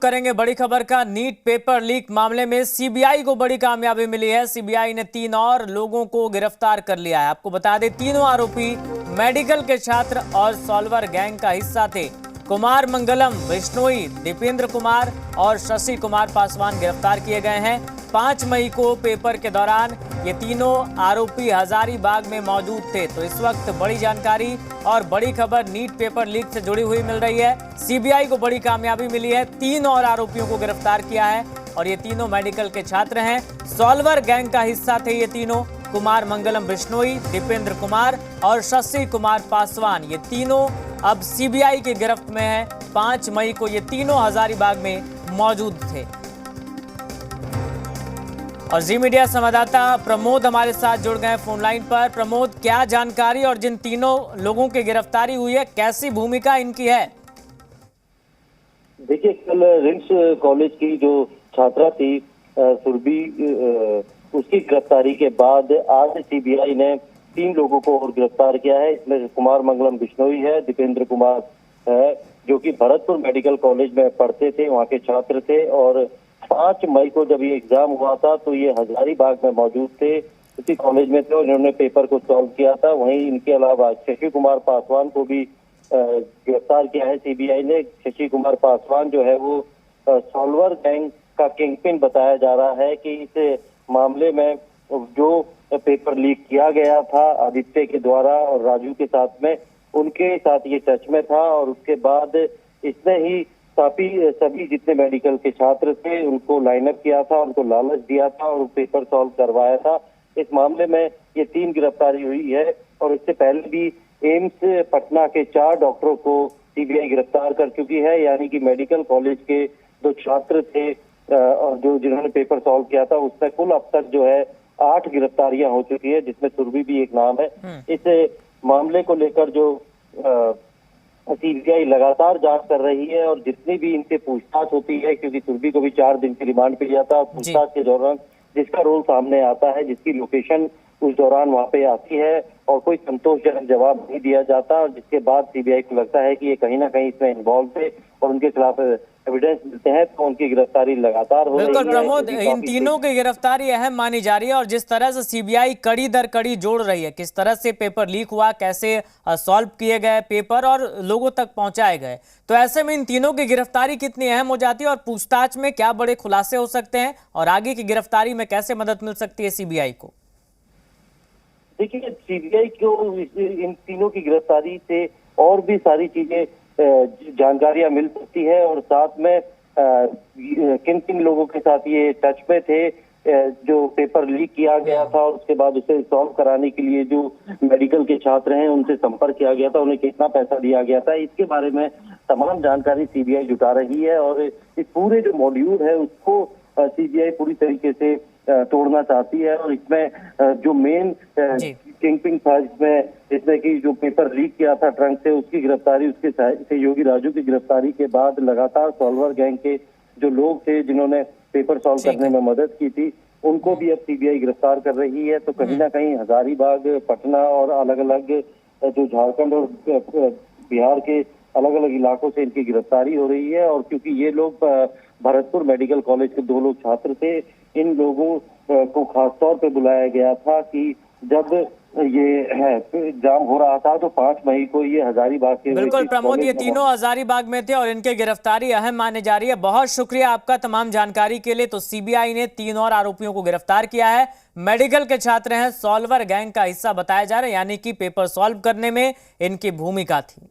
करेंगे बड़ी खबर का। नीट पेपर लीक मामले में सीबीआई को बड़ी कामयाबी मिली है। सीबीआई ने 3 और लोगों को गिरफ्तार कर लिया है। आपको बता दें, तीनों आरोपी मेडिकल के छात्र और सॉल्वर गैंग का हिस्सा थे। कुमार मंगलम बिश्नोई, दीपेंद्र कुमार और शशि कुमार पासवान गिरफ्तार किए गए हैं। 5 मई को पेपर के दौरान ये तीनों आरोपी हजारीबाग में मौजूद थे। तो इस वक्त बड़ी जानकारी और बड़ी खबर नीट पेपर लीक से जुड़ी हुई मिल रही है। सीबीआई को बड़ी कामयाबी मिली है, 3 और आरोपियों को गिरफ्तार किया है और ये तीनों मेडिकल के छात्र हैं। सॉल्वर गैंग का हिस्सा थे ये तीनों, कुमार मंगलम बिश्नोई, दीपेंद्र कुमार और शशि कुमार पासवान। ये तीनों अब सीबीआई की गिरफ्त में है। 5 मई को ये तीनों हजारीबाग में मौजूद थे। और जी मीडिया संवाददाता प्रमोद हमारे साथ जुड़ गए फोन लाइन पर। प्रमोद, क्या जानकारी और जिन तीनों लोगों की गिरफ्तारी हुई है, कैसी भूमिका इनकी है? देखिए, कल रिम्स कॉलेज की जो छात्रा थी सुरभि, उसकी गिरफ्तारी के बाद आज सीबीआई ने 3 लोगों को और गिरफ्तार किया है। इसमें कुमार मंगलम बिश्नोई है, दीपेंद्र कुमार है जो कि भरतपुर मेडिकल कॉलेज में पढ़ते थे, वहाँ के छात्र थे। और 5 मई को जब ये एग्जाम हुआ था तो ये हजारीबाग में मौजूद थे, उसी कॉलेज में थे और इन्होंने पेपर को सॉल्व किया था। वहीं इनके अलावा शशि कुमार पासवान को भी गिरफ्तार किया है सीबीआई ने। शशि कुमार पासवान जो है वो सॉल्वर गैंग का किंगपिन बताया जा रहा है कि इस मामले में जो पेपर लीक किया गया था आदित्य के द्वारा और राजू के साथ में, उनके साथ ये टच में था। और उसके बाद इसने ही सभी जितने मेडिकल के छात्र थे उनको लाइनअप किया था, उनको लालच दिया था और पेपर सॉल्व करवाया था। इस मामले में ये 3 गिरफ्तारी हुई है और इससे पहले भी एम्स पटना के 4 डॉक्टरों को सीबीआई गिरफ्तार कर चुकी है। यानी कि मेडिकल कॉलेज के 2 छात्र थे और जिन्होंने पेपर सॉल्व किया था, उसमें कुल अब तक जो है 8 गिरफ्तारियां हो चुकी है, जिसमें सुरभि भी एक नाम है। इस मामले को लेकर जो सीबीआई लगातार जांच कर रही है और जितनी भी इनसे पूछताछ होती है, क्योंकि सुरभि को भी 4 दिन की रिमांड पे लिया था, पूछताछ के दौरान जिसका रोल सामने आता है, जिसकी लोकेशन उस दौरान वहां पे आती है और कोई संतोषजनक जवाब नहीं दिया जाता, और जिसके बाद सीबीआई को लगता है कि ये कहीं ना कहीं इसमें इन्वॉल्व थे और उनके खिलाफ एविडेंस मिलते हैं, तो उनकी गिरफ्तारी लगातार हो रही है। बिल्कुल प्रमोद, इन तीनों की गिरफ्तारी अहम मानी जा रही है और जिस तरह से सीबीआई कड़ी दर कड़ी जोड़ रही है, किस तरह से पेपर लीक हुआ, कैसे सॉल्व किए गए पेपर और लोगों तक पहुंचाए गए, तो ऐसे में इन तीनों की गिरफ्तारी कितनी अहम हो जाती है और पूछताछ में क्या बड़े खुलासे हो सकते हैं और आगे की गिरफ्तारी में कैसे मदद मिल सकती है सीबीआई को? देखिए, सीबीआई को इन तीनों की गिरफ्तारी से और भी सारी चीजें जानकारियां मिल सकती है और साथ में किन किन लोगों के साथ ये टच में थे, जो पेपर लीक किया गया था और उसके बाद उसे सॉल्व कराने के लिए जो मेडिकल के छात्र हैं उनसे संपर्क किया गया था, उन्हें कितना पैसा दिया गया था, इसके बारे में तमाम जानकारी सीबीआई जुटा रही है। और इस पूरे जो मॉड्यूल है उसको सीबीआई पूरी तरीके से तोड़ना चाहती है। और इसमें जो मेन किंगपिन था, इसमें कि जो पेपर लीक किया था ट्रंक से, उसकी गिरफ्तारी, उसके सहयोगी राजू की गिरफ्तारी के बाद लगातार सॉल्वर गैंग के जो लोग थे जिन्होंने पेपर सॉल्व करने में मदद की थी, उनको भी अब सीबीआई गिरफ्तार कर रही है। तो कहीं ना कहीं हजारीबाग, पटना और अलग अलग जो झारखंड और बिहार के अलग अलग इलाकों से इनकी गिरफ्तारी हो रही है। और क्योंकि ये लोग भरतपुर मेडिकल कॉलेज के 2 लोग छात्र थे, इन लोगों को खासतौर पे बुलाया गया था कि जब ये एग्जाम हो रहा था तो 5 मई को ये हजारीबाग के। बिल्कुल प्रमोद, ये तीनों हजारीबाग में थे और इनके गिरफ्तारी अहम माने जा रही है। बहुत शुक्रिया आपका तमाम जानकारी के लिए। तो सीबीआई ने 3 और आरोपियों को गिरफ्तार किया है। मेडिकल के छात्र हैं, सॉल्वर गैंग का हिस्सा बताया जा रहा है, यानी कि पेपर सॉल्व करने में इनकी भूमिका थी।